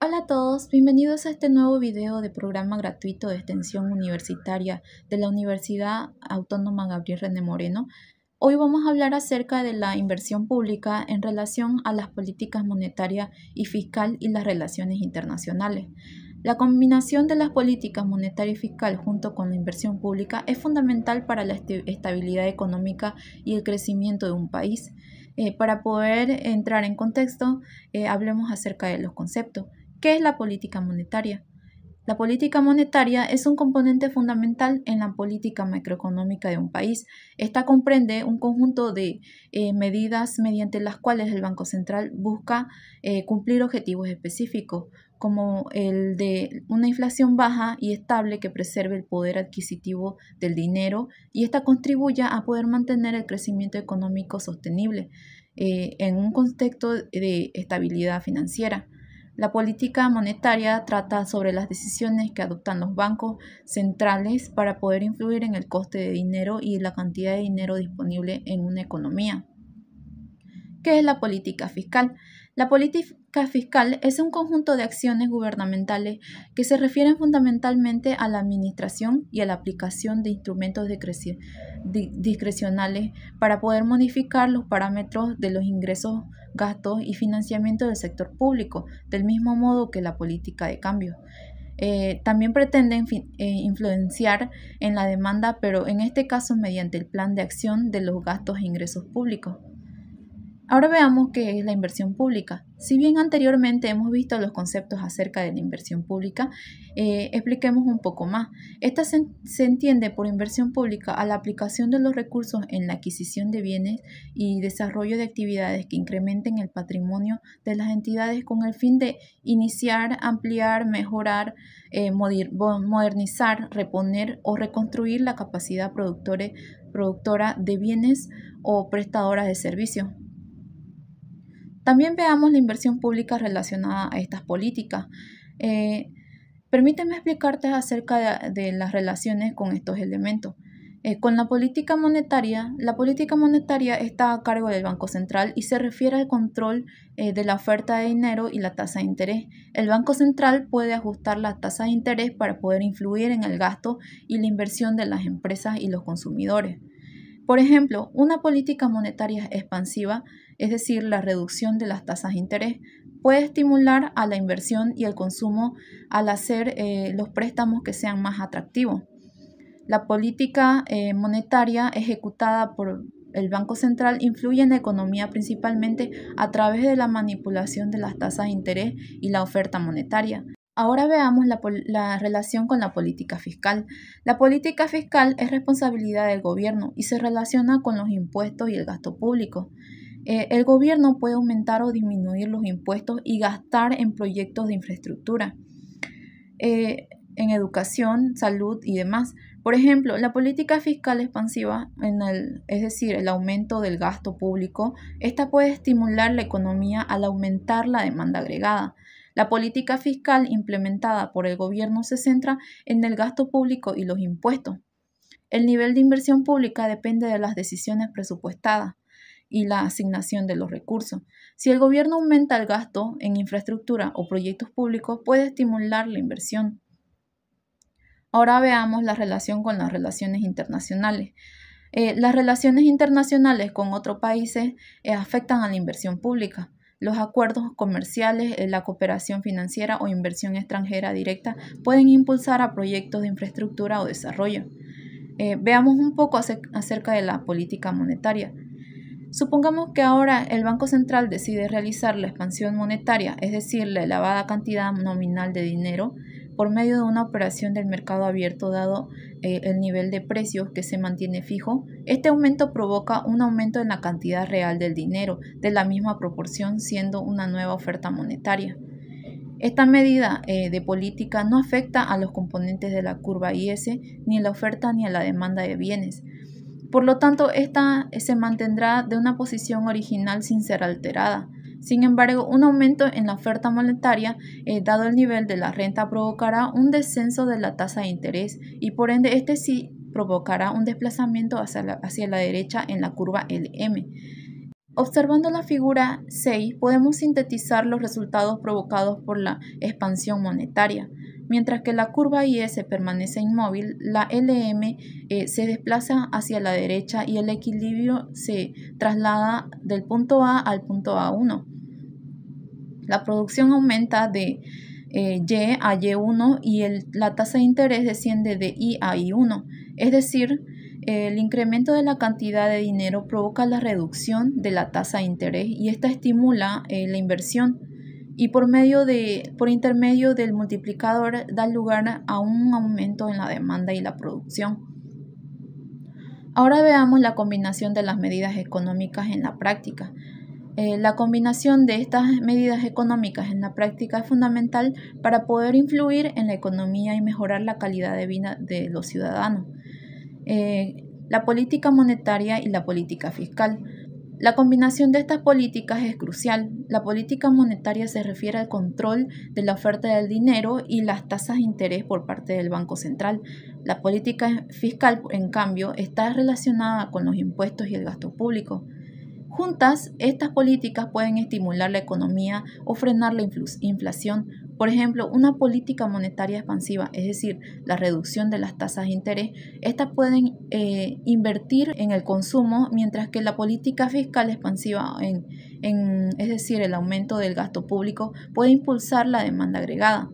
Hola a todos, bienvenidos a este nuevo video de programa gratuito de extensión universitaria de la Universidad Autónoma Gabriel René Moreno. Hoy vamos a hablar acerca de la inversión pública en relación a las políticas monetaria y fiscal y las relaciones internacionales. La combinación de las políticas monetaria y fiscal junto con la inversión pública es fundamental para la estabilidad económica y el crecimiento de un país. Para poder entrar en contexto, hablemos acerca de los conceptos. ¿Qué es la política monetaria? La política monetaria es un componente fundamental en la política macroeconómica de un país. Esta comprende un conjunto de medidas mediante las cuales el Banco Central busca cumplir objetivos específicos, como el de una inflación baja y estable que preserve el poder adquisitivo del dinero y esta contribuya a poder mantener el crecimiento económico sostenible en un contexto de estabilidad financiera. La política monetaria trata sobre las decisiones que adoptan los bancos centrales para poder influir en el coste de dinero y la cantidad de dinero disponible en una economía. ¿Qué es la política fiscal? La política fiscal es un conjunto de acciones gubernamentales que se refieren fundamentalmente a la administración y a la aplicación de instrumentos discrecionales para poder modificar los parámetros de los ingresos, gastos y financiamiento del sector público, del mismo modo que la política de cambio. También pretenden influenciar en la demanda, pero en este caso mediante el plan de acción de los gastos e ingresos públicos. Ahora veamos qué es la inversión pública. Si bien anteriormente hemos visto los conceptos acerca de la inversión pública, expliquemos un poco más. Esta se entiende por inversión pública a la aplicación de los recursos en la adquisición de bienes y desarrollo de actividades que incrementen el patrimonio de las entidades con el fin de iniciar, ampliar, mejorar, modernizar, reponer o reconstruir la capacidad productora de bienes o prestadoras de servicios. También veamos la inversión pública relacionada a estas políticas. Permíteme explicarte acerca de las relaciones con estos elementos. Con la política monetaria está a cargo del Banco Central y se refiere al control de la oferta de dinero y la tasa de interés. El Banco Central puede ajustar la tasa de interés para poder influir en el gasto y la inversión de las empresas y los consumidores. Por ejemplo, una política monetaria expansiva, es decir, la reducción de las tasas de interés, puede estimular a la inversión y el consumo al hacer los préstamos que sean más atractivos. La política monetaria ejecutada por el Banco Central influye en la economía principalmente a través de la manipulación de las tasas de interés y la oferta monetaria. Ahora veamos la relación con la política fiscal. La política fiscal es responsabilidad del gobierno y se relaciona con los impuestos y el gasto público. El gobierno puede aumentar o disminuir los impuestos y gastar en proyectos de infraestructura, en educación, salud y demás. Por ejemplo, la política fiscal expansiva, es decir, el aumento del gasto público, esta puede estimular la economía al aumentar la demanda agregada. La política fiscal implementada por el gobierno se centra en el gasto público y los impuestos. El nivel de inversión pública depende de las decisiones presupuestadas y la asignación de los recursos. Si el gobierno aumenta el gasto en infraestructura o proyectos públicos, puede estimular la inversión. Ahora veamos la relación con las relaciones internacionales. Las relaciones internacionales con otros países afectan a la inversión pública. Los acuerdos comerciales, la cooperación financiera o inversión extranjera directa pueden impulsar a proyectos de infraestructura o desarrollo. Veamos un poco acerca de la política monetaria. Supongamos que ahora el Banco Central decide realizar la expansión monetaria, es decir, la elevada cantidad nominal de dinero, por medio de una operación del mercado abierto dado el nivel de precios que se mantiene fijo. Este aumento provoca un aumento en la cantidad real del dinero, de la misma proporción, siendo una nueva oferta monetaria. Esta medida de política no afecta a los componentes de la curva IS, ni a la oferta ni a la demanda de bienes. Por lo tanto, esta se mantendrá de una posición original sin ser alterada. Sin embargo, un aumento en la oferta monetaria, dado el nivel de la renta, provocará un descenso de la tasa de interés y por ende este sí provocará un desplazamiento hacia la derecha en la curva LM. Observando la figura 6, podemos sintetizar los resultados provocados por la expansión monetaria. Mientras que la curva IS permanece inmóvil, la LM se desplaza hacia la derecha y el equilibrio se traslada del punto A al punto A1. La producción aumenta de Y a Y1 y la tasa de interés desciende de I a I1, es decir, el incremento de la cantidad de dinero provoca la reducción de la tasa de interés y esta estimula la inversión y por intermedio del multiplicador da lugar a un aumento en la demanda y la producción. Ahora veamos la combinación de las medidas económicas en la práctica. La combinación de estas medidas económicas en la práctica es fundamental para poder influir en la economía y mejorar la calidad de vida de los ciudadanos. La política monetaria y la política fiscal. La combinación de estas políticas es crucial. La política monetaria se refiere al control de la oferta del dinero y las tasas de interés por parte del Banco Central. La política fiscal, en cambio, está relacionada con los impuestos y el gasto público. Juntas, estas políticas pueden estimular la economía o frenar la inflación. Por ejemplo, una política monetaria expansiva, es decir, la reducción de las tasas de interés, estas pueden invertir en el consumo, mientras que la política fiscal expansiva, es decir, el aumento del gasto público, puede impulsar la demanda agregada.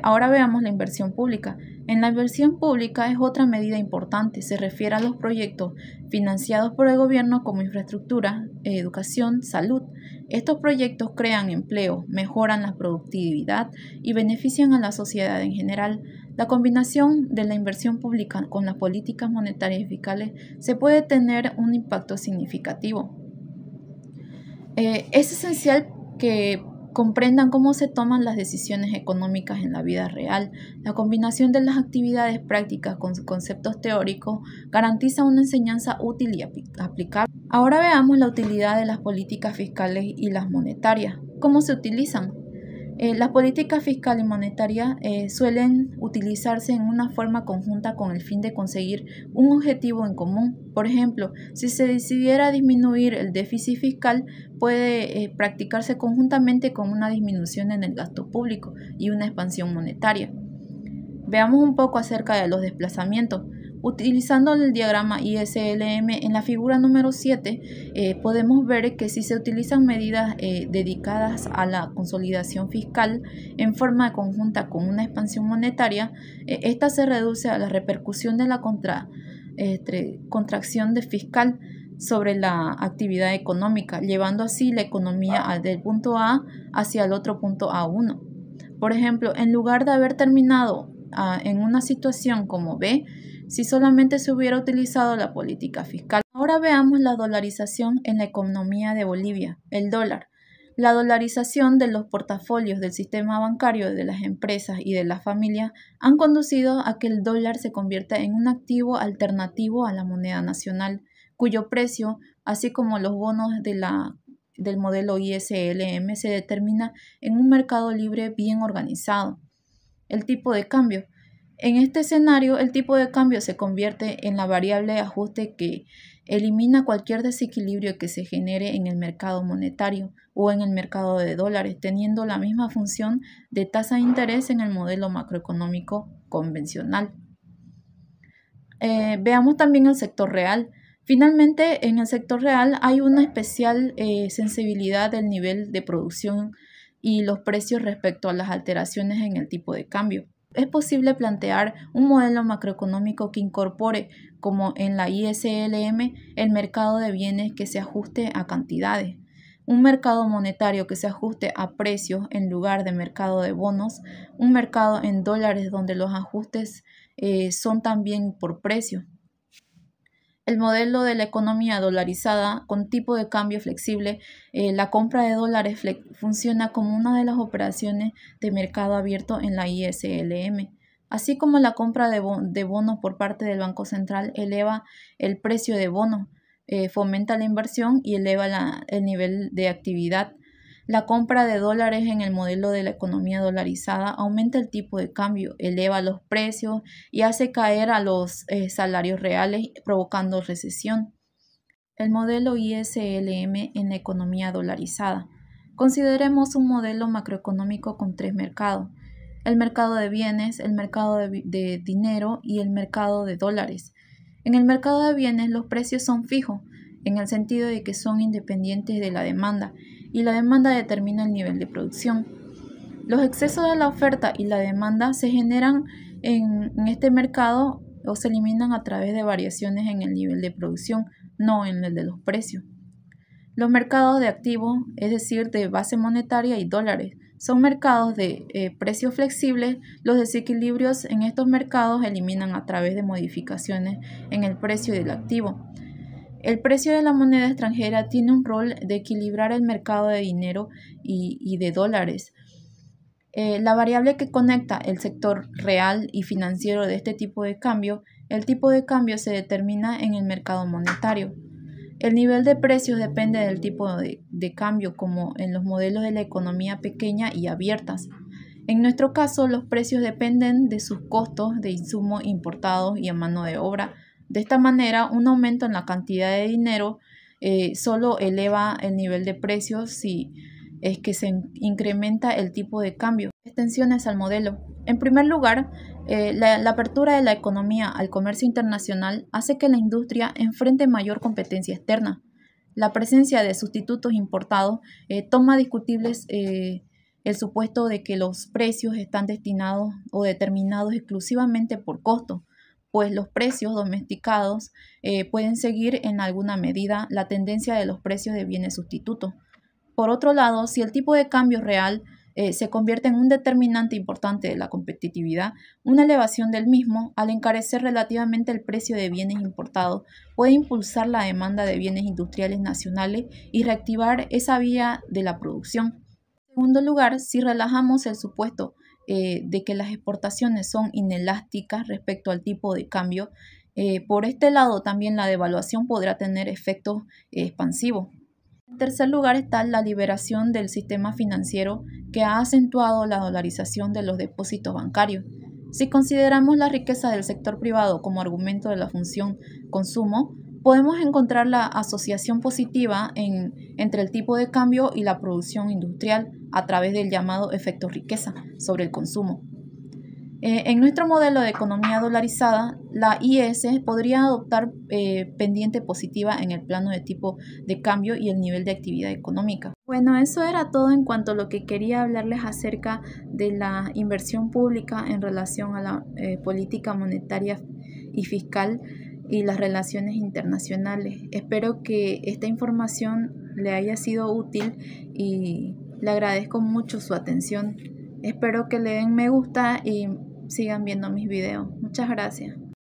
Ahora veamos la inversión pública. En la inversión pública es otra medida importante, se refiere a los proyectos financiados por el gobierno como infraestructura, educación, salud. Estos proyectos crean empleo, mejoran la productividad y benefician a la sociedad en general. La combinación de la inversión pública con las políticas monetarias y fiscales se puede tener un impacto significativo. Es esencial que comprendan cómo se toman las decisiones económicas en la vida real. La combinación de las actividades prácticas con conceptos teóricos garantiza una enseñanza útil y aplicable. Ahora veamos la utilidad de las políticas fiscales y las monetarias. ¿Cómo se utilizan? Las políticas fiscal y monetaria suelen utilizarse en una forma conjunta con el fin de conseguir un objetivo en común. Por ejemplo, si se decidiera disminuir el déficit fiscal, puede practicarse conjuntamente con una disminución en el gasto público y una expansión monetaria. Veamos un poco acerca de los desplazamientos. Utilizando el diagrama ISLM en la figura número 7, podemos ver que si se utilizan medidas dedicadas a la consolidación fiscal en forma conjunta con una expansión monetaria, esta se reduce a la repercusión de la contracción fiscal sobre la actividad económica, llevando así la economía del punto A hacia el otro punto A1. Por ejemplo, en lugar de haber terminado en una situación como B, si solamente se hubiera utilizado la política fiscal. Ahora veamos la dolarización en la economía de Bolivia, el dólar. La dolarización de los portafolios del sistema bancario de las empresas y de las familias han conducido a que el dólar se convierta en un activo alternativo a la moneda nacional, cuyo precio, así como los bonos del modelo ISLM, se determina en un mercado libre bien organizado. El tipo de cambio. En este escenario, el tipo de cambio se convierte en la variable de ajuste que elimina cualquier desequilibrio que se genere en el mercado monetario o en el mercado de dólares, teniendo la misma función de tasa de interés en el modelo macroeconómico convencional. Veamos también el sector real. Finalmente, en el sector real hay una especial sensibilidad del nivel de producción y los precios respecto a las alteraciones en el tipo de cambio. Es posible plantear un modelo macroeconómico que incorpore, como en la ISLM, el mercado de bienes que se ajuste a cantidades, un mercado monetario que se ajuste a precios en lugar de mercado de bonos, un mercado en dólares donde los ajustes son también por precio. El modelo de la economía dolarizada con tipo de cambio flexible, la compra de dólares funciona como una de las operaciones de mercado abierto en la ISLM. Así como la compra de bonos por parte del Banco Central eleva el precio de bonos, fomenta la inversión y eleva el nivel de actividad. La compra de dólares en el modelo de la economía dolarizada aumenta el tipo de cambio, eleva los precios y hace caer a los salarios reales, provocando recesión. El modelo ISLM en la economía dolarizada. Consideremos un modelo macroeconómico con tres mercados: el mercado de bienes, el mercado de dinero y el mercado de dólares. En el mercado de bienes los precios son fijos, en el sentido de que son independientes de la demanda, y la demanda determina el nivel de producción. Los excesos de la oferta y la demanda se generan en este mercado o se eliminan a través de variaciones en el nivel de producción, no en el de los precios. Los mercados de activos, es decir, de base monetaria y dólares, son mercados de precios flexibles. Los desequilibrios en estos mercados eliminan a través de modificaciones en el precio del activo. El precio de la moneda extranjera tiene un rol de equilibrar el mercado de dinero y de dólares. La variable que conecta el sector real y financiero de este tipo de cambio, el tipo de cambio se determina en el mercado monetario. El nivel de precios depende del tipo de cambio, como en los modelos de la economía pequeña y abiertas. En nuestro caso, los precios dependen de sus costos de insumos importados y a mano de obra. De esta manera, un aumento en la cantidad de dinero solo eleva el nivel de precios si es que se incrementa el tipo de cambio. Extensiones al modelo. En primer lugar, la apertura de la economía al comercio internacional hace que la industria enfrente mayor competencia externa. La presencia de sustitutos importados toma discutibles el supuesto de que los precios están destinados o determinados exclusivamente por costo, pues los precios domesticados pueden seguir en alguna medida la tendencia de los precios de bienes sustitutos. Por otro lado, si el tipo de cambio real se convierte en un determinante importante de la competitividad, una elevación del mismo, al encarecer relativamente el precio de bienes importados, puede impulsar la demanda de bienes industriales nacionales y reactivar esa vía de la producción. En segundo lugar, si relajamos el supuesto de que las exportaciones son inelásticas respecto al tipo de cambio, por este lado también la devaluación podrá tener efectos expansivos. En tercer lugar está la liberación del sistema financiero, que ha acentuado la dolarización de los depósitos bancarios. Si consideramos la riqueza del sector privado como argumento de la función consumo, podemos encontrar la asociación positiva entre el tipo de cambio y la producción industrial a través del llamado efecto riqueza sobre el consumo. En nuestro modelo de economía dolarizada, la IS podría adoptar pendiente positiva en el plano de tipo de cambio y el nivel de actividad económica. Bueno, eso era todo en cuanto a lo que quería hablarles acerca de la inversión pública en relación a la política monetaria y fiscal y las relaciones internacionales. Espero que esta información le haya sido útil y le agradezco mucho su atención. Espero que le den me gusta y sigan viendo mis videos. Muchas gracias.